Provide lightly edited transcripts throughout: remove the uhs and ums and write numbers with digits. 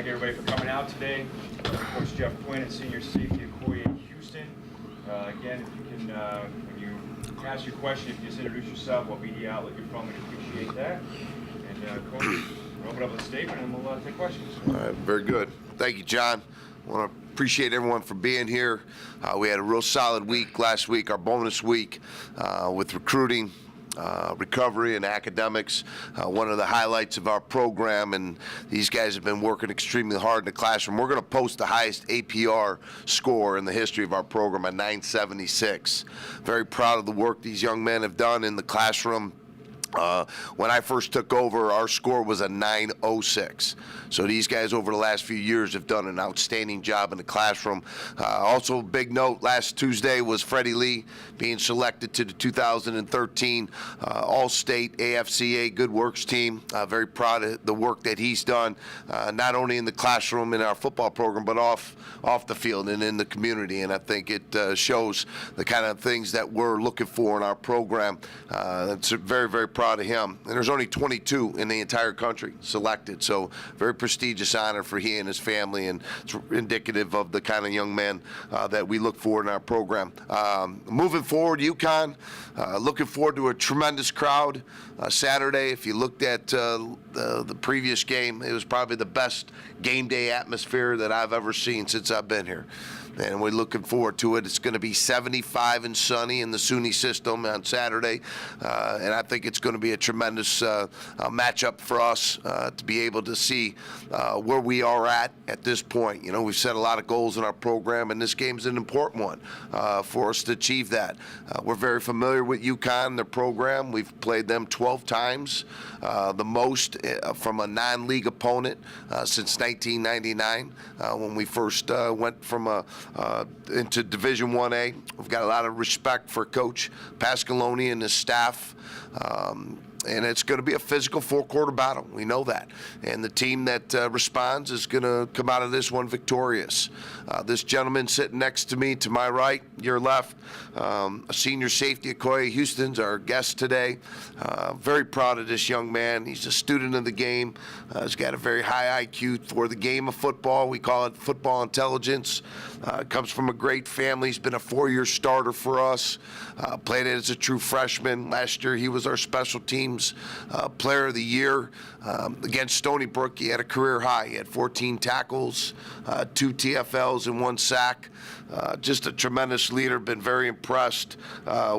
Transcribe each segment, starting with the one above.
thank everybody for coming out today. Coach Jeff Quinn and Senior Safety Okoye Houston. Again, if you can, when you ask your question, if you just introduce yourself, what media outlet you're from, we'd appreciate that. And Coach, we'll open up with a statement and we'll take questions. All right, very good. Thank you, John. I want to appreciate everyone for being here. We had a real solid week last week, our bonus week with recruiting, recovery, and academics. One of the highlights of our program, and these guys have been working extremely hard in the classroom. We're going to post the highest APR score in the history of our program at 976. Very proud of the work these young men have done in the classroom. When I first took over, our score was a 906. So these guys over the last few years have done an outstanding job in the classroom. Also, big note, last Tuesday was Freddie Lee being selected to the 2013 All-State AFCA Good Works team. Very proud of the work that he's done, not only in the classroom in our football program, but off the field and in the community. And I think it shows the kind of things that we're looking for in our program. It's very, very proud of him. And there's only 22 in the entire country selected, so very prestigious honor for he and his family, and it's indicative of the kind of young men that we look for in our program. Moving forward, UConn, looking forward to a tremendous crowd Saturday. If you looked at the previous game, it was probably the best game day atmosphere that I've ever seen since I've been here. And we're looking forward to it. It's going to be 75 and sunny in the SUNY system on Saturday, and I think it's going to be a tremendous matchup for us to be able to see where we are at this point. You know, we've set a lot of goals in our program, and this game is an important one for us to achieve that. We're very familiar with UConn, their program. We've played them 12 times, the most from a non-league opponent since 1999 when we first went from into Division 1A. We've got a lot of respect for Coach Pasqualoni and his staff. And it's going to be a physical four-quarter battle. We know that. And the team that responds is going to come out of this one victorious. This gentleman sitting next to me, to my right, your left, a senior safety at Okoye Houston's our guest today. Very proud of this young man. He's a student of the game. He's got a very high IQ for the game of football. We call it football intelligence. Comes from a great family. He's been a four-year starter for us. Played it as a true freshman. Last year he was our special teams player of the year. Against Stony Brook, he had a career high. He had 14 tackles, 2 TFLs, and 1 sack. Just a tremendous leader. Been very impressed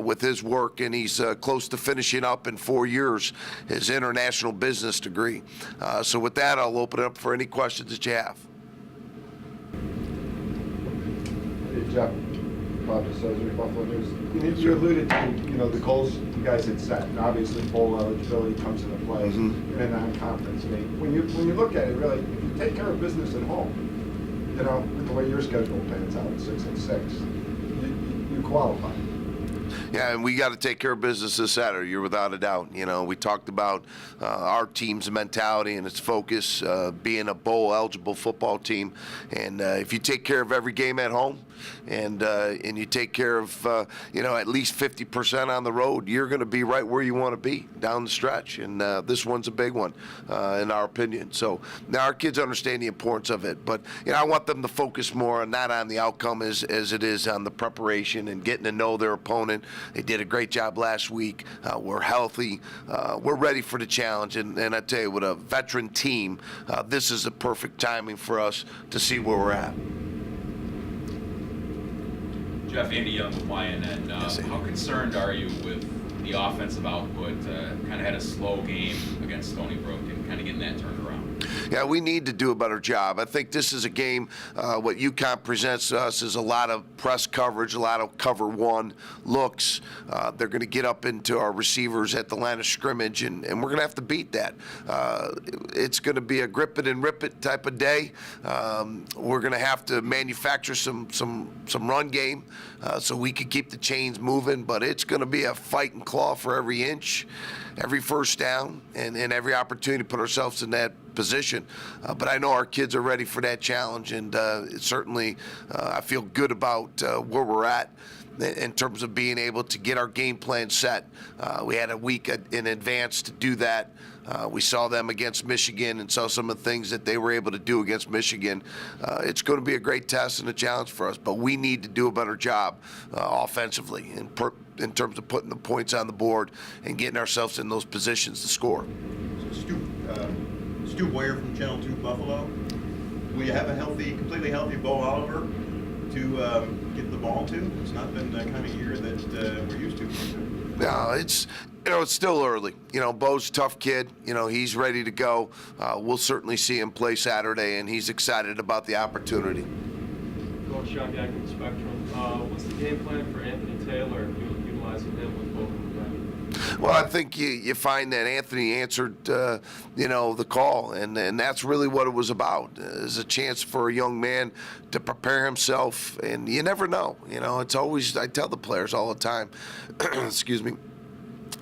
with his work, and he's close to finishing up in 4 years his international business degree. So with that, I'll open it up for any questions that you have. Hey, Jeff. Bob DeSouza, Buffalo News. You alluded to, the goals you guys had set, and obviously bowl eligibility comes into play in a non-conference. I mean, when you look at it, really, if you take care of business at home, with the way your schedule pans out, 6-6, you qualify. Yeah, and we got to take care of business this Saturday. You're without a doubt. We talked about our team's mentality and its focus, being a bowl-eligible football team. And if you take care of every game at home, and you take care of at least 50% on the road, you're going to be right where you want to be down the stretch. And this one's a big one, in our opinion. So now our kids understand the importance of it. But I want them to focus more not on the outcome as it is on the preparation and getting to know their opponent. They did a great job last week. We're healthy. We're ready for the challenge. And I tell you, with a veteran team, this is the perfect timing for us to see where we're at. Jeff, Andy Young with YNN. How concerned are you with the offensive output? Kind of had a slow game against Stony Brook and kind of getting that turned around. Yeah, we need to do a better job. I think this is a game, what UConn presents to us is a lot of press coverage, a lot of cover one looks. They're going to get up into our receivers at the line of scrimmage, and we're going to have to beat that. It's going to be a grip it and rip it type of day. We're going to have to manufacture some run game so we can keep the chains moving, but it's going to be a fight and claw for every inch, every first down, and every opportunity to put ourselves in that position. But I know our kids are ready for that challenge, and certainly I feel good about where we're at. in terms of being able to get our game plan set. We had a week in advance to do that. We saw them against Michigan and saw some of the things that they were able to do against Michigan. It's going to be a great test and a challenge for us, but we need to do a better job offensively in terms of putting the points on the board and getting ourselves in those positions to score. So Stu Boyer from Channel 2 Buffalo. Will you have a completely healthy Bo Oliver to get the ball to? It's not been the kind of year that we're used to. No, it's still early. Bo's a tough kid. He's ready to go. We'll certainly see him play Saturday, and he's excited about the opportunity. Coach Sean Gagne, Spectrum. What's the game plan for Anthony Taylor, utilizing him with both of them? Well, I think you find that Anthony answered, the call, and that's really what it was about. Is a chance for a young man to prepare himself, and you never know. It's always, I tell the players all the time, excuse me,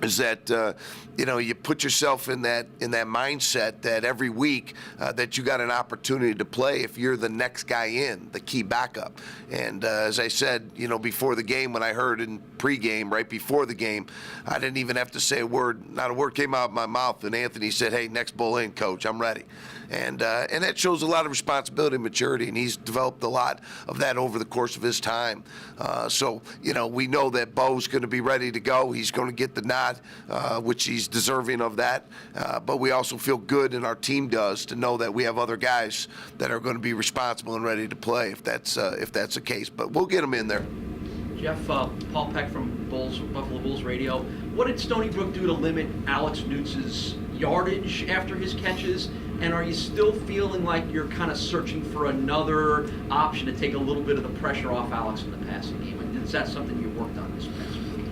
is that you put yourself in that mindset that every week that you got an opportunity to play if you're the next guy in, the key backup. And as I said, before the game, when I heard in pregame, right before the game, I didn't even have to say a word. Not a word came out of my mouth, and Anthony said, "Hey, next bull in, coach, I'm ready." And that shows a lot of responsibility and maturity, and he's developed a lot of that over the course of his time. So we know that Bo's going to be ready to go. He's going to get the nod, which he's deserving of that. But we also feel good, and our team does, to know that we have other guys that are going to be responsible and ready to play if that's the case. But we'll get them in there. Jeff, Paul Peck from Buffalo Bulls Radio. What did Stony Brook do to limit Alex Nutz's yardage after his catches? And are you still feeling like you're kind of searching for another option to take a little bit of the pressure off Alex in the passing game? And is that something you worked on this past week?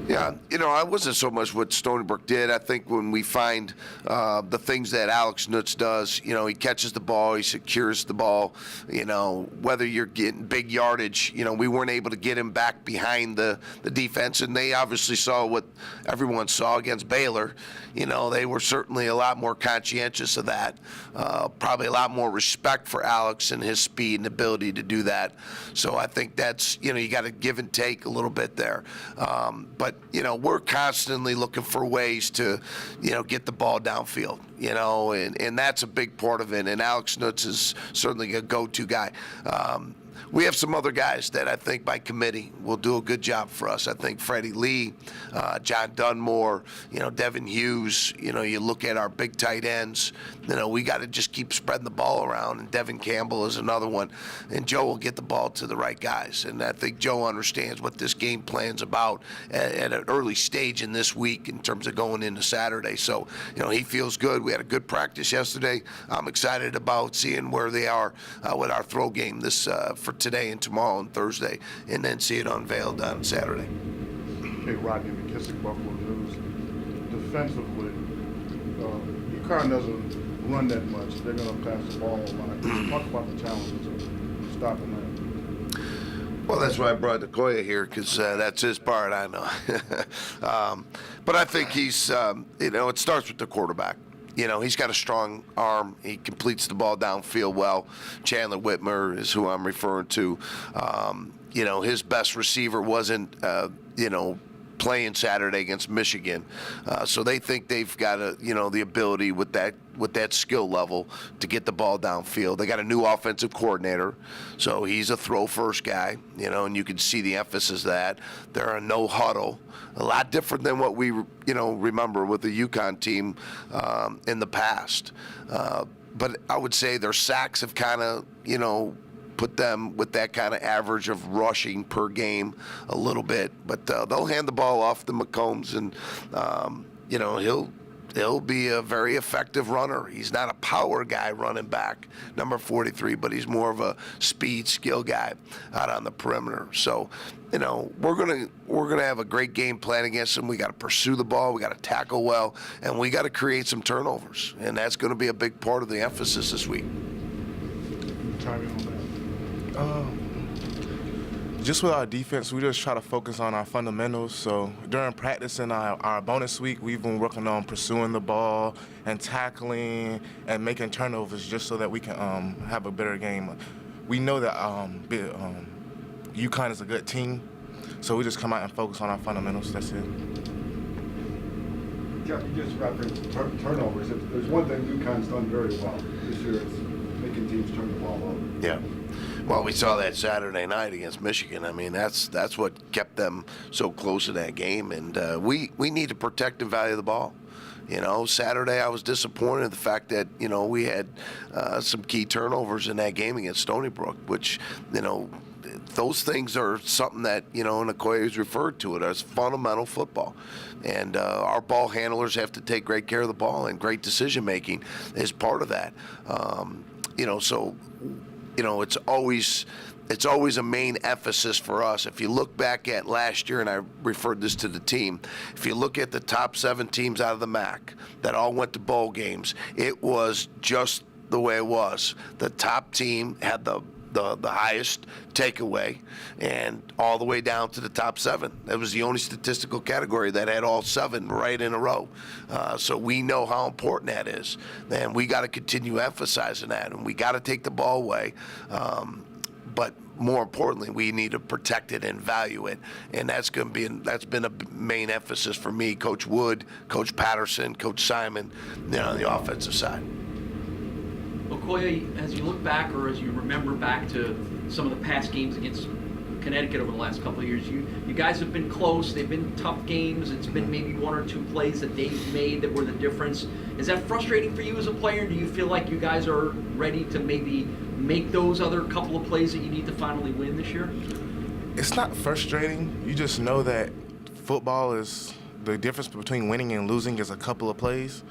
Yeah, I wasn't so much what Stony Brook did. I think when we find the things that Alex Nutz does, he catches the ball, he secures the ball, whether you're getting big yardage, we weren't able to get him back behind the defense, and they obviously saw what everyone saw against Baylor. They were certainly a lot more conscientious of that, probably a lot more respect for Alex and his speed and ability to do that. So I think that's, you got to give and take a little bit there. But we're constantly looking for ways to, get the ball downfield, and that's a big part of it. And Alex Nutz is certainly a go-to guy. We have some other guys that I think by committee will do a good job for us. I think Freddie Lee, John Dunmore, Devin Hughes, you look at our big tight ends, we got to just keep spreading the ball around. And Devin Campbell is another one. And Joe will get the ball to the right guys. And I think Joe understands what this game plan's about at an early stage in this week in terms of going into Saturday. So, he feels good. We had a good practice yesterday. I'm excited about seeing where they are with our throw game this for today and tomorrow and Thursday, and then see it unveiled on Saturday. Hey, Rodney McKissick, Buffalo News. Defensively, UConn doesn't run that much. They're going to pass the ball a lot. Talk about the challenges of stopping that. Well, that's why I brought Nicoya here, because that's his part, I know. But I think he's, it starts with the quarterback. He's got a strong arm. He completes the ball downfield well. Chandler Whitmer is who I'm referring to. His best receiver wasn't, playing Saturday against Michigan. So they think they've got the ability with that skill level to get the ball downfield. They got a new offensive coordinator, so he's a throw-first guy, and you can see the emphasis of that. They're a no huddle, a lot different than what we, remember with the UConn team in the past. But I would say their sacks have kind of, put them with that kind of average of rushing per game a little bit. But they'll hand the ball off to McCombs, and, he'll be a very effective runner. He's not a power guy running back, number 43, but he's more of a speed, skill guy out on the perimeter. So, we're gonna have a great game plan against him. We got to pursue the ball, we got to tackle well, and we got to create some turnovers, and that's going to be a big part of the emphasis this week. Chime in on that. Just with our defense, we just try to focus on our fundamentals. So during practice and our bonus week, we've been working on pursuing the ball and tackling and making turnovers just so that we can have a better game. We know that UConn is a good team, So we just come out and focus on our fundamentals. That's it. Jeff, you just referenced turnovers. If there's one thing UConn's done very well this year, it's making teams turn the ball over. Yeah. Well, we saw that Saturday night against Michigan. I mean, that's what kept them so close in that game, and we need to protect and value the ball. You know, Saturday I was disappointed in the fact that, you know, we had some key turnovers in that game against Stony Brook, which, you know, those things are something that, you know, Okoye has referred to it as fundamental football. And our ball handlers have to take great care of the ball, and great decision-making is part of that. You know, so, you know, it's always a main emphasis for us. If you look back at last year, and I referred this to the team, if you look at the top 7 teams out of the MAC that all went to bowl games, it was just the way it was. The top team had the highest takeaway, and all the way down to the top 7. That was the only statistical category that had all 7 right in a row. So we know how important that is, and we got to continue emphasizing that, and we got to take the ball away. But more importantly, we need to protect it and value it, and that's been a main emphasis for me, Coach Wood, Coach Patterson, Coach Simon, you know, on the offensive side. Okoye, as you look back, or as you remember back to some of the past games against Connecticut over the last couple of years, you guys have been close. They've been tough games. It's been maybe 1 or 2 plays that they've made that were the difference. Is that frustrating for you as a player? Do you feel like you guys are ready to maybe make those other couple of plays that you need to finally win this year? It's not frustrating. You just know that football is the difference between winning and losing is a couple of plays.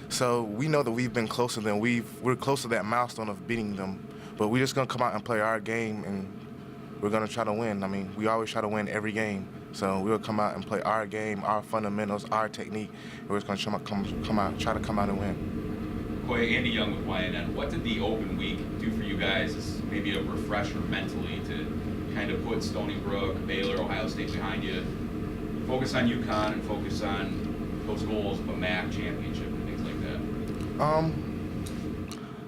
So we know that we've been closer than we're close to that milestone of beating them. But we're just gonna come out and play our game, and we're gonna try to win. I mean, we always try to win every game. So we'll come out and play our game, our fundamentals, our technique. And we're just gonna try to come out and win. Okoye, Andy Young with YNN. What did the open week do for you guys as maybe a refresher mentally to kind of put Stony Brook, Baylor, Ohio State behind you, focus on UConn and focus on those goals of a MAC championship and things like that?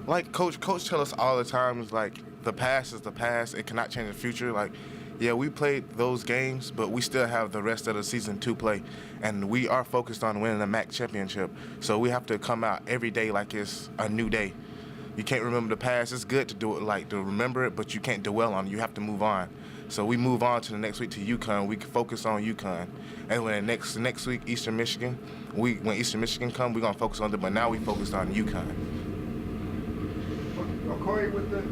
Like Coach tell us all the time, is like, the past is the past. It cannot change the future. Like, yeah, we played those games, but we still have the rest of the season to play, and we are focused on winning the MAC championship. So we have to come out every day like it's a new day. You can't remember the past. It's good to do it, like to remember it, but you can't dwell on it. You have to move on. So we move on to the next week to UConn. We can focus on UConn, and when next week Eastern Michigan, when Eastern Michigan come, we're gonna focus on them. But now we focused on UConn. Okoye, with the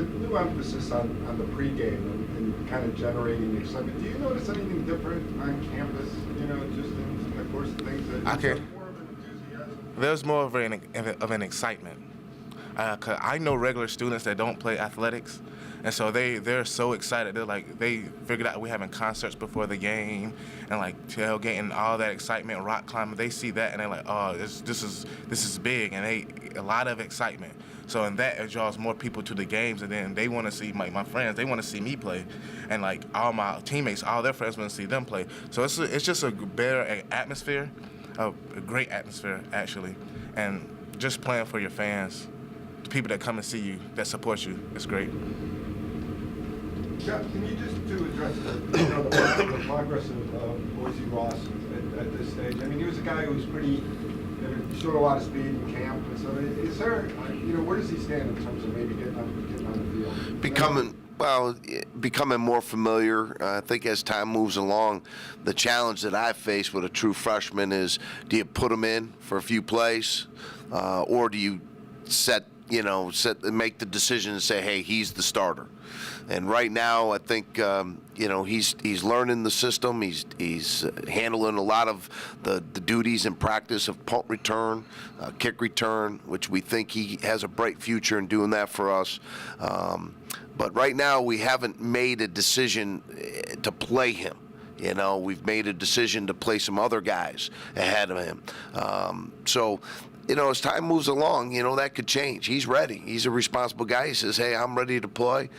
new emphasis on the pregame and kind of generating excitement, do you notice anything different on campus? You know, just in the course of things that more of an enthusiasm? There's more of an excitement. 'Cause I know regular students that don't play athletics, and so they're so excited. They're like, they figured out we're having concerts before the game, and like tailgating, all that excitement, rock climbing. They see that and they're like, oh, this is big, and a lot of excitement. So in that, it draws more people to the games, and then they want to see my friends. They want to see me play, and like all my teammates, all their friends want to see them play. So it's just a better atmosphere, a great atmosphere actually, and just playing for your fans, the people that come and see you, that support you. It's great. Jeff, can you just address the progress of Boise Ross at this stage? I mean, he was a guy who was pretty. Showed a lot of speed in camp, and so is there, where does he stand in terms of maybe getting on the field? Becoming more familiar. I think as time moves along, the challenge that I face with a true freshman is, do you put him in for a few plays, or do you make the decision and say, hey, he's the starter? And right now, I think he's learning the system. He's handling a lot of the duties in practice of punt return, kick return, which we think he has a bright future in doing that for us. But right now, we haven't made a decision to play him. We've made a decision to play some other guys ahead of him. As time moves along, that could change. He's ready. He's a responsible guy. He says, hey, I'm ready to play.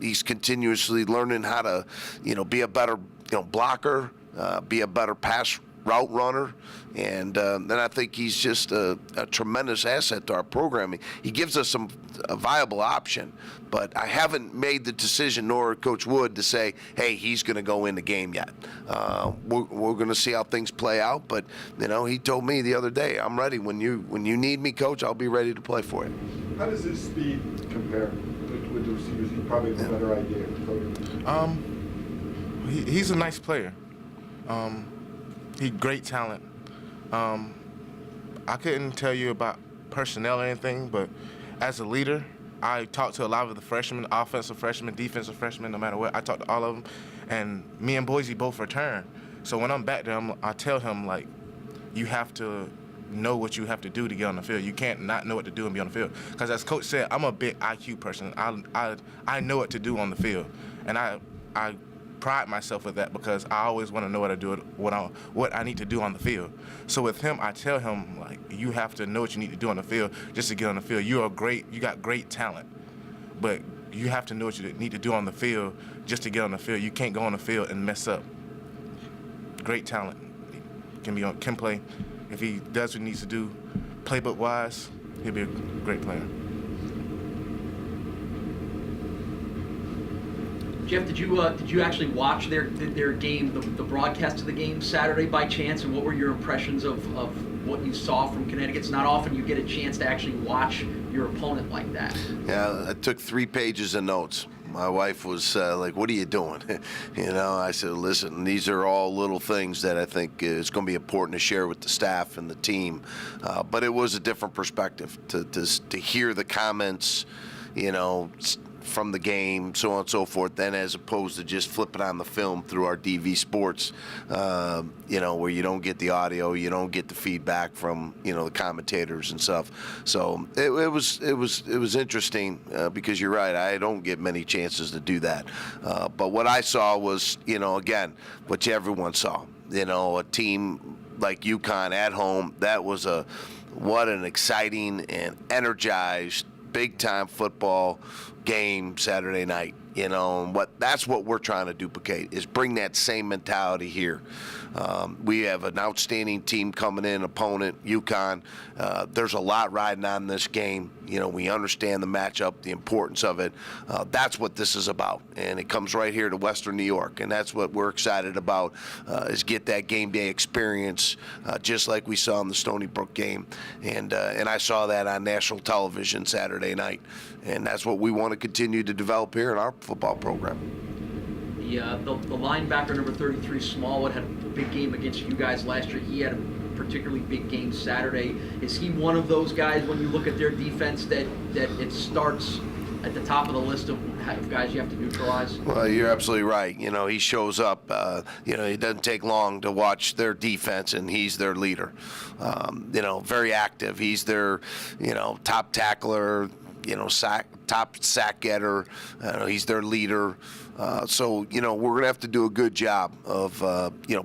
He's continuously learning how to, be a better, blocker, be a better pass route runner, and then I think he's just a tremendous asset to our programming. He gives us a viable option, but I haven't made the decision, nor Coach Wood, to say, hey, he's going to go in the game yet. We're going to see how things play out, but he told me the other day, I'm ready. When you need me, Coach, I'll be ready to play for you. How does his speed compare with the receivers? You probably have a better idea. He's a nice player. He great talent. I couldn't tell you about personnel or anything, but as a leader, I talked to a lot of the freshmen, offensive freshmen, defensive freshmen, no matter what. I talked to all of them, and me and Boise both return. So when I'm back there, I tell him, like, you have to know what you have to do to get on the field. You can't not know what to do and be on the field. Because as Coach said, I'm a big IQ person. I know what to do on the field, and I pride myself with that because I always want to know what I do, what I need to do on the field. So with him, I tell him, like, you have to know what you need to do on the field just to get on the field. You got great talent, but you have to know what you need to do on the field just to get on the field. You can't go on the field and mess up. Great talent, can play. If he does what he needs to do, playbook wise, he'll be a great player. Jeff, did you actually watch their game, the broadcast of the game Saturday by chance, and what were your impressions of what you saw from Connecticut? It's not often you get a chance to actually watch your opponent like that. Yeah, I took 3 pages of notes. My wife was like, what are you doing? I said, listen, these are all little things that I think is going to be important to share with the staff and the team. But it was a different perspective to hear the comments, from the game, so on and so forth, then as opposed to just flipping on the film through our DV Sports, where you don't get the audio, you don't get the feedback from, the commentators and stuff. So it was interesting because you're right, I don't get many chances to do that. But what I saw was, again, what everyone saw, a team like UConn at home. That was what an exciting and energized big-time football game Saturday night, and that's what we're trying to duplicate, is bring that same mentality here. We have an outstanding team coming in, opponent, UConn. There's a lot riding on this game. We understand the matchup, the importance of it. That's what this is about, and it comes right here to Western New York, and that's what we're excited about, is get that game day experience, just like we saw in the Stony Brook game, and I saw that on national television Saturday night, and that's what we want to continue to develop here in our football program. The linebacker number 33, Smallwood, had a big game against you guys last year. He had a particularly big game Saturday. Is he one of those guys, when you look at their defense, that it starts at the top of the list of guys you have to neutralize? Well, you're absolutely right. He shows up. It doesn't take long to watch their defense, and he's their leader. Very active. He's their, top tackler, top sack getter. He's their leader. So we're going to have to do a good job of,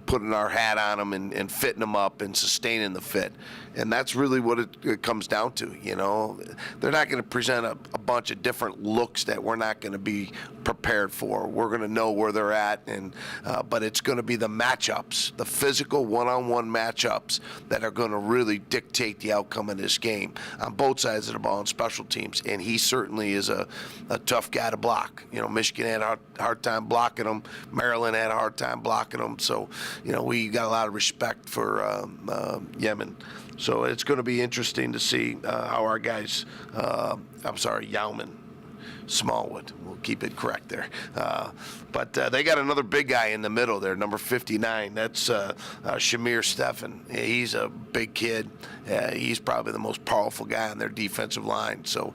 putting our hat on them and fitting them up and sustaining the fit. And that's really what it comes down to, They're not going to present a bunch of different looks that we're not going to be prepared for. We're going to know where they're at, but it's going to be the matchups, the physical one-on-one matchups that are going to really dictate the outcome of this game on both sides of the ball and special teams. And he certainly is a tough guy to block. Michigan had a hard time blocking him. Maryland had a hard time blocking him. So, we got a lot of respect for Yemen. So it's going to be interesting to see how our guys, Yauman, Smallwood, we'll keep it correct there. But they got another big guy in the middle there, number 59. That's Shamir Stephan. He's a big kid. He's probably the most powerful guy on their defensive line. So,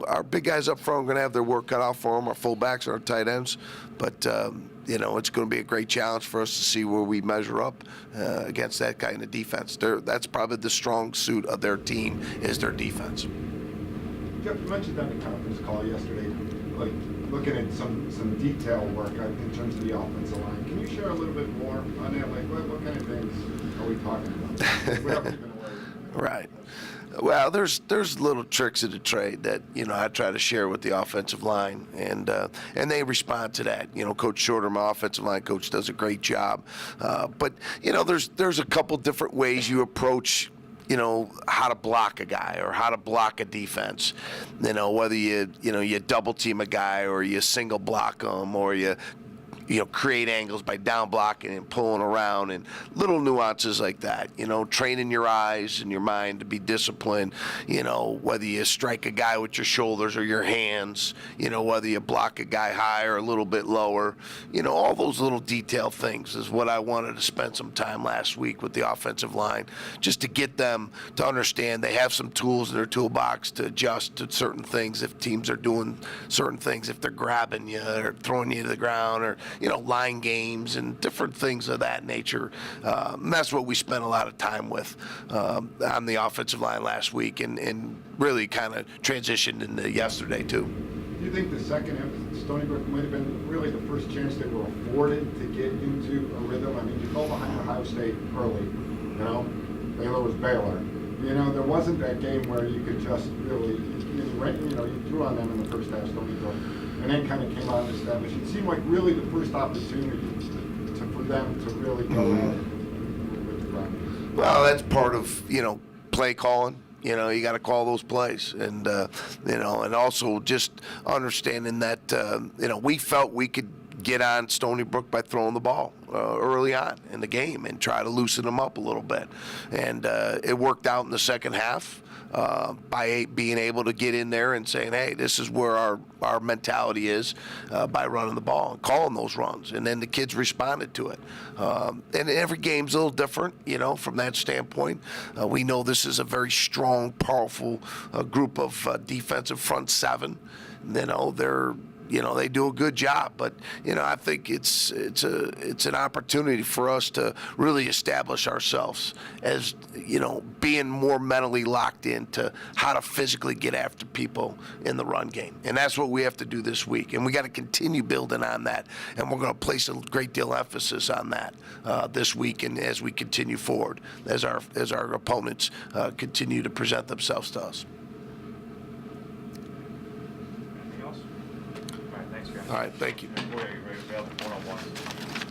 our big guys up front are going to have their work cut out for them, our fullbacks and our tight ends. But, it's going to be a great challenge for us to see where we measure up against that kind of defense. That's probably the strong suit of their team, is their defense. Jeff, you mentioned on the conference call yesterday, like looking at some detail work in terms of the offensive line. Can you share a little bit more on that? Like, what kind of things are we talking about? Without giving away. Right. Well, there's little tricks of the trade that I try to share with the offensive line, and they respond to that. Coach Shorter, my offensive line coach, does a great job. But there's a couple different ways you approach how to block a guy or how to block a defense. Whether you double team a guy or you single block them or you create angles by down blocking and pulling around and little nuances like that. Training your eyes and your mind to be disciplined. Whether you strike a guy with your shoulders or your hands. Whether you block a guy high or a little bit lower. All those little detail things is what I wanted to spend some time last week with the offensive line, just to get them to understand they have some tools in their toolbox to adjust to certain things if teams are doing certain things, if they're grabbing you or throwing you to the ground or line games and different things of that nature. And that's what we spent a lot of time with on the offensive line last week and really kind of transitioned into yesterday too. Do you think the second half of Stony Brook might have been really the first chance they were afforded to get into a rhythm? I mean, you fell behind Ohio State early, Baylor was Baylor. There wasn't that game where you could just really, you threw on them in the first half, Stony Brook, and then kind of came out and established. It seemed like really the first opportunity for them to really go at it with the ground. Well, that's part of, play calling. You got to call those plays, and and also just understanding that we felt we could get on Stony Brook by throwing the ball early on in the game and try to loosen them up a little bit, and it worked out in the second half. By being able to get in there and saying, hey, this is where our mentality is by running the ball and calling those runs. And then the kids responded to it. And every game's a little different, from that standpoint. We know this is a very strong, powerful group of defensive front seven. They do a good job, but I think it's an opportunity for us to really establish ourselves as being more mentally locked into how to physically get after people in the run game, and that's what we have to do this week, and we got to continue building on that, and we're going to place a great deal of emphasis on that this week, and as we continue forward, as our opponents continue to present themselves to us. Anything else? All right, thanks, Jeff. All right, thank you. Boy, are you ready to available one-on-one?